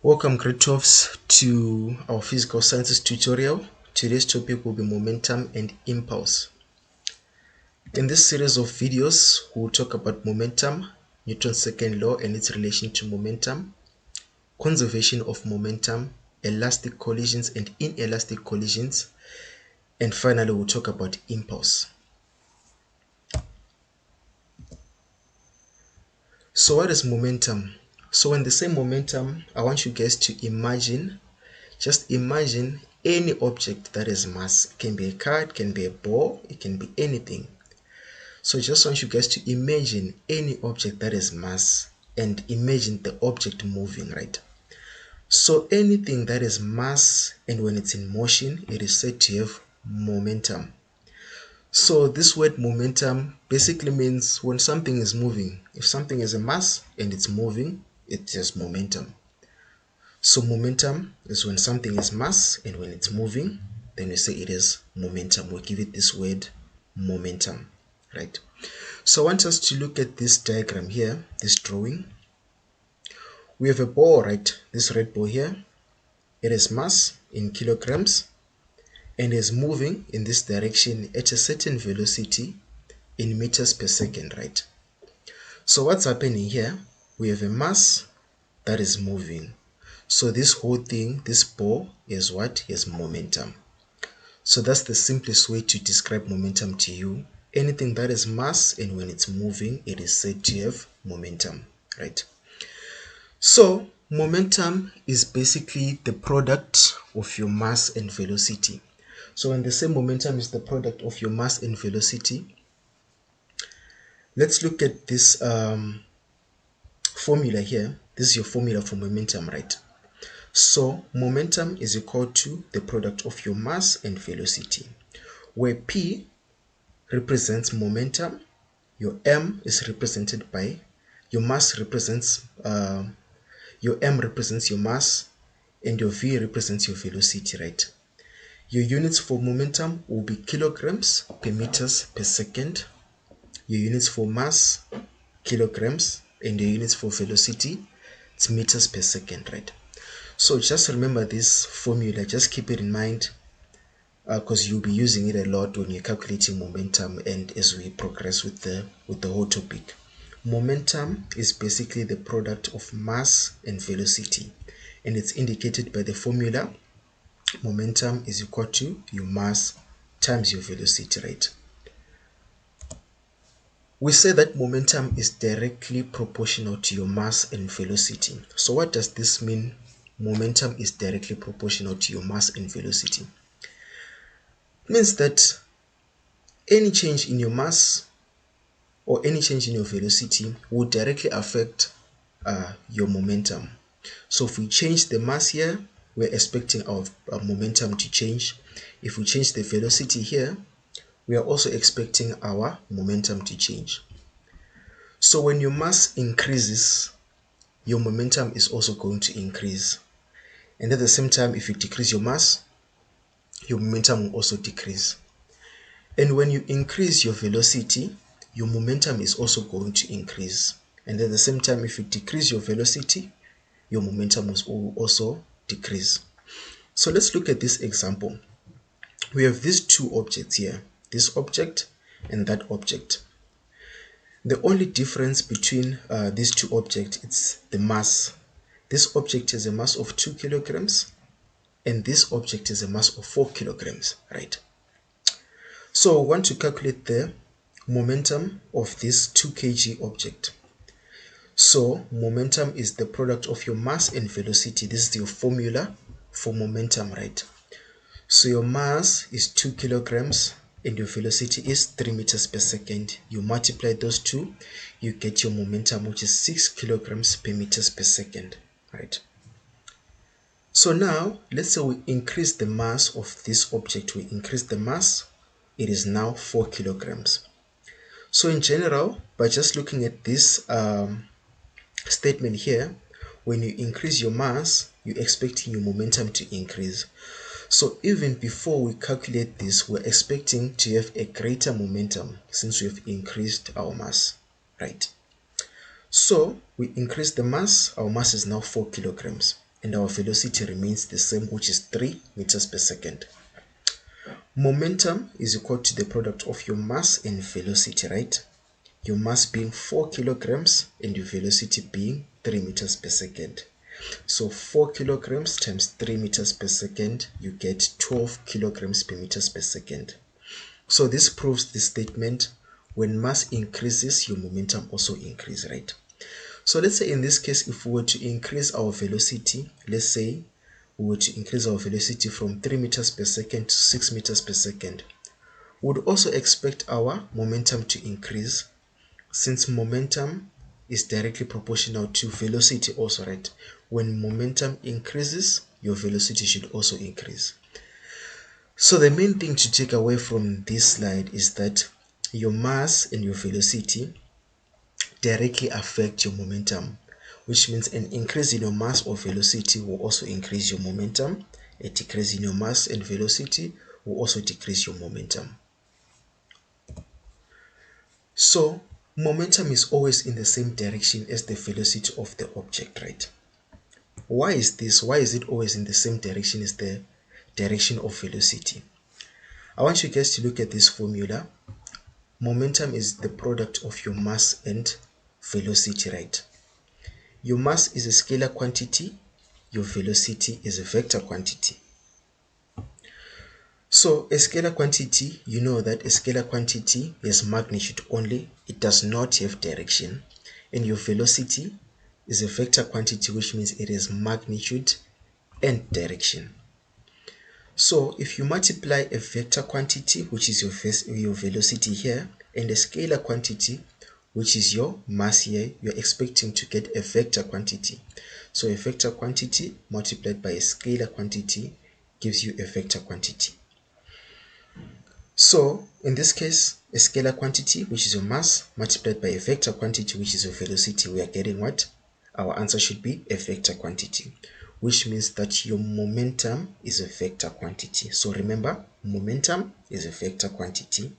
Welcome grade 12s to our physical sciences tutorial. Today's topic will be momentum and impulse. In this series of videos, we'll talk about momentum, Newton's second law and its relation to momentum, conservation of momentum, elastic collisions and inelastic collisions, and finally we'll talk about impulse. So what is momentum? So when they say momentum, I want you guys to imagine any object that is mass. It can be a car, it can be a ball, it can be anything. So just want you guys to imagine any object that is mass and imagine the object moving, right? So anything that is mass and when it's in motion, it is said to have momentum. So this word momentum basically means when something is moving. If something is a mass and it's moving, it has momentum. So momentum is when something is mass and when it's moving, then we say it is momentum. We give it this word momentum, right? So I want us to look at this diagram here, this drawing. We have a ball, right? This red ball here. It is mass in kilograms and is moving in this direction at a certain velocity in meters per second, right? So what's happening here? We have a mass that is moving. So this whole thing, this ball is what? Is momentum. So that's the simplest way to describe momentum to you. Anything that is mass and when it's moving, it is said to have momentum, right? So momentum is basically the product of your mass and velocity. So when they say momentum is the product of your mass and velocity, let's look at this formula here. This is your formula for momentum, right? So momentum is equal to the product of your mass and velocity, where P represents momentum, your M is represented by, your mass represents, your M represents your mass, and your V represents your velocity, right? Your units for momentum will be kilograms per meters per second. Your units for mass, kilograms, and your units for velocity, it's meters per second, right? So just remember this formula, just keep it in mind because you'll be using it a lot when you're calculating momentum and as we progress with the whole topic. Momentum is basically the product of mass and velocity, and it's indicated by the formula momentum is equal to your mass times your velocity, right? We say that momentum is directly proportional to your mass and velocity. So what does this mean? Momentum is directly proportional to your mass and velocity. It means that any change in your mass or any change in your velocity will directly affect your momentum. So if we change the mass here, we're expecting our momentum to change. If we change the velocity here, we are also expecting our momentum to change. So when your mass increases, your momentum is also going to increase. And at the same time, if you decrease your mass, your momentum will also decrease. And when you increase your velocity, your momentum is also going to increase. And at the same time, if you decrease your velocity, your momentum will also decrease. So let's look at this example. We have these two objects here, this object and that object. The only difference between these two objects is the mass. This object has a mass of 2 kilograms and this object has a mass of 4 kilograms, right? So we want to calculate the momentum of this 2 kg object. So momentum is the product of your mass and velocity. This is your formula for momentum, right? So your mass is 2 kilograms and your velocity is 3 meters per second. You multiply those two, you get your momentum, which is 6 kilograms per meters per second, right? So now let's say we increase the mass of this object. We increase the mass, it is now 4 kilograms. So in general, by just looking at this statement here, when you increase your mass, you're expecting your momentum to increase. So even before we calculate this, we're expecting to have a greater momentum since we have increased our mass, right? So we increase the mass, our mass is now 4 kilograms. and our velocity remains the same, which is 3 meters per second. Momentum is equal to the product of your mass and velocity, right? Your mass being 4 kilograms and your velocity being 3 meters per second. So 4 kilograms times 3 meters per second, you get 12 kilograms per meters per second. So this proves the statement, when mass increases, your momentum also increases, right? So let's say in this case, if we were to increase our velocity, let's say we were to increase our velocity from 3 meters per second to 6 meters per second, we would also expect our momentum to increase, since momentum is directly proportional to velocity also, right? When momentum increases, your velocity should also increase. So the main thing to take away from this slide is that your mass and your velocity directly affect your momentum, which means an increase in your mass or velocity will also increase your momentum. A decrease in your mass and velocity will also decrease your momentum. So momentum is always in the same direction as the velocity of the object, right? Why is this? Why is it always in the same direction as the direction of velocity? I want you guys to look at this formula. Momentum is the product of your mass and velocity, right? Your mass is a scalar quantity, your velocity is a vector quantity. So a scalar quantity, you know that a scalar quantity has magnitude only, it does not have direction. And your velocity is a vector quantity, which means it has magnitude and direction. So if you multiply a vector quantity, which is your velocity here, and a scalar quantity, which is your mass here, you're expecting to get a vector quantity. So a vector quantity multiplied by a scalar quantity gives you a vector quantity. So in this case, a scalar quantity, which is your mass, multiplied by a vector quantity, which is your velocity, we are getting what? Our answer should be a vector quantity, which means that your momentum is a vector quantity. So remember, momentum is a vector quantity.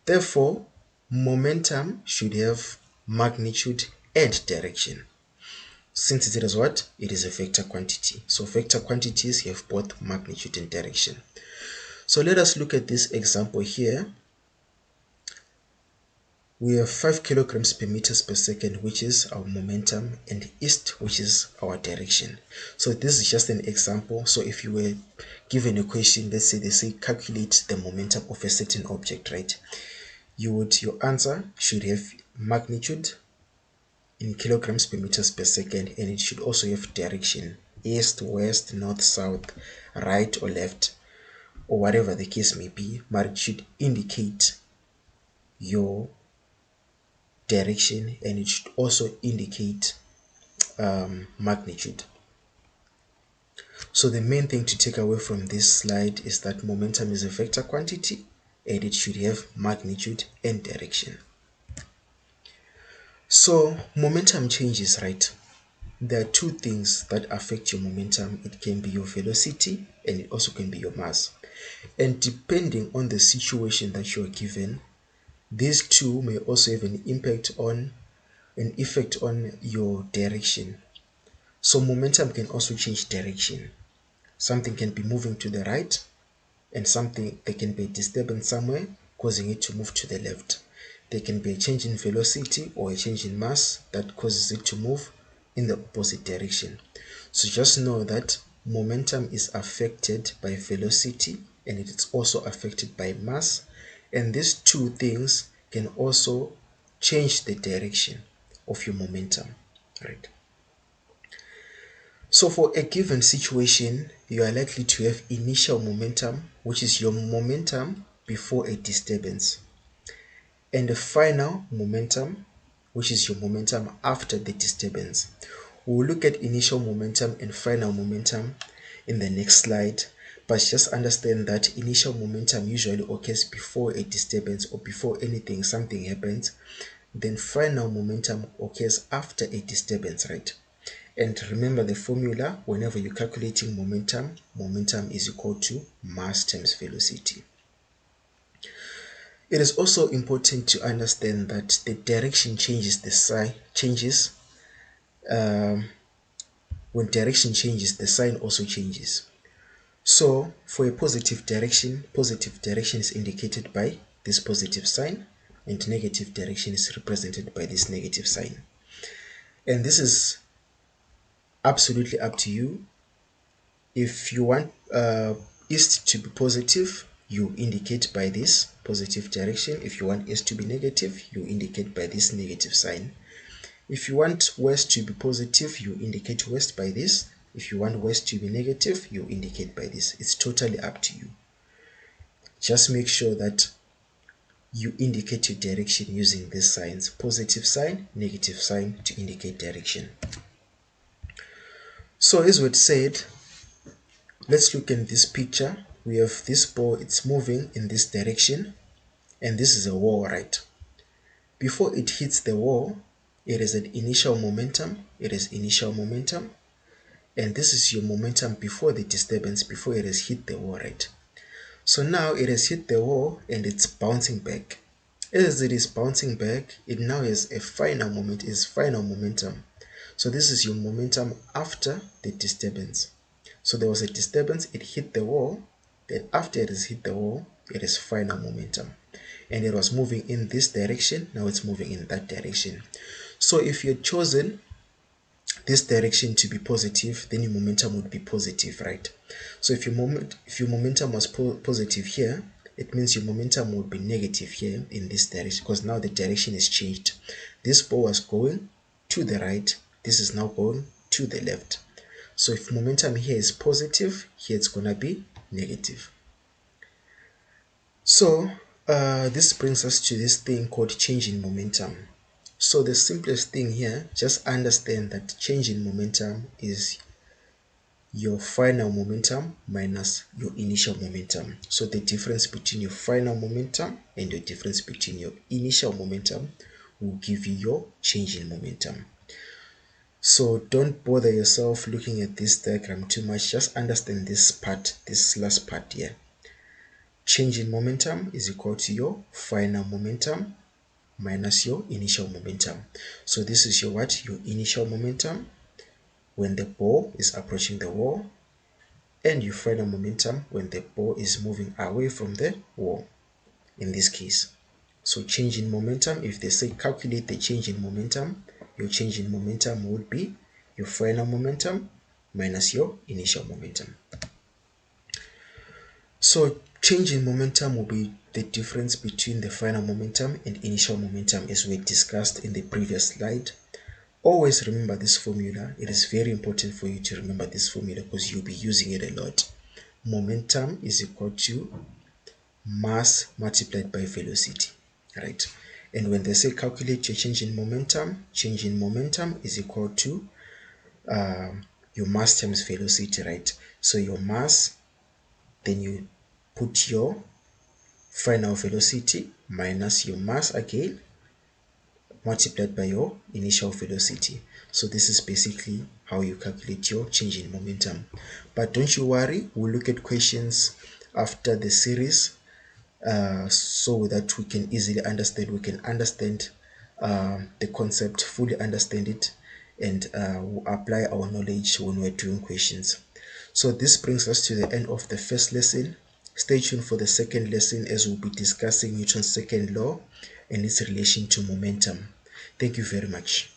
Therefore, momentum should have magnitude and direction. Since it is what? It is a vector quantity. So vector quantities have both magnitude and direction. So let us look at this example here. We have 5 kilograms per meters per second, which is our momentum, and east, which is our direction. So this is just an example. So if you were given a question, let's say they say calculate the momentum of a certain object, right? Your answer should have magnitude in kilograms per meters per second, and it should also have direction, east, west, north, south, right or left, or whatever the case may be, but it should indicate your direction, and it should also indicate magnitude. So the main thing to take away from this slide is that momentum is a vector quantity and it should have magnitude and direction. So momentum changes, right? There are two things that affect your momentum. It can be your velocity and it also can be your mass. And depending on the situation that you are given, these two may also have an effect on your direction. So momentum can also change direction. Something can be moving to the right, and there can be a disturbance somewhere causing it to move to the left. There can be a change in velocity or a change in mass that causes it to move in the opposite direction. So just know that momentum is affected by velocity and it is also affected by mass, and these two things can also change the direction of your momentum, right? So for a given situation, you are likely to have initial momentum, which is your momentum before a disturbance, and the final momentum, which is your momentum after the disturbance. We will look at initial momentum and final momentum in the next slide, but just understand that initial momentum usually occurs before a disturbance or before something happens. Then final momentum occurs after a disturbance, right? And remember the formula, whenever you're calculating momentum, momentum is equal to mass times velocity. It is also important to understand that the direction changes when direction changes, the sign also changes. So for a positive direction is indicated by this positive sign, and negative direction is represented by this negative sign. And this is absolutely up to you. If you want east to be positive, you indicate by this positive direction. If you want east to be negative, you indicate by this negative sign. If you want west to be positive, you indicate west by this. If you want west to be negative, you indicate by this. It's totally up to you. Just make sure that you indicate your direction using these signs: positive sign, negative sign, to indicate direction. So as we said, let's look at this picture. We have this ball, it's moving in this direction, and this is a wall, right? Before it hits the wall, it is an initial momentum. It is initial momentum, and this is your momentum before the disturbance, before it has hit the wall, right? So now it has hit the wall and it's bouncing back. As it is bouncing back, it now has a final momentum. So this is your momentum after the disturbance. So there was a disturbance, it hit the wall, then after it has hit the wall, it is final momentum. And it was moving in this direction, now it's moving in that direction. So if you're chosen this direction to be positive, then your momentum would be positive, right? So if your momentum was positive here, it means your momentum would be negative here in this direction, because now the direction is changed. This ball was going to the right, this is now going to the left. So if momentum here is positive, here it's gonna be negative. So this brings us to this thing called change in momentum. So the simplest thing here, just understand that change in momentum is your final momentum minus your initial momentum. So the difference between your final momentum and the difference between your initial momentum will give you your change in momentum. So don't bother yourself looking at this diagram too much, just understand this part, this last part here. Change in momentum is equal to your final momentum minus your initial momentum. So this is your what? Your initial momentum when the ball is approaching the wall, and your final momentum when the ball is moving away from the wall in this case. So change in momentum, if they say calculate the change in momentum, your change in momentum would be your final momentum minus your initial momentum. So change in momentum will be the difference between the final momentum and initial momentum, as we discussed in the previous slide. Always remember this formula. It is very important for you to remember this formula because you'll be using it a lot. Momentum is equal to mass multiplied by velocity, right? And when they say calculate your change in momentum is equal to your mass times velocity, right? So your mass, then you put your final velocity minus your mass again multiplied by your initial velocity. So this is basically how you calculate your change in momentum. But don't you worry, we'll look at questions after the series so that we can easily understand, the concept, fully understand it, and we'll apply our knowledge when we're doing questions. So this brings us to the end of the first lesson. Stay tuned for the second lesson, as we'll be discussing Newton's second law and its relation to momentum. Thank you very much.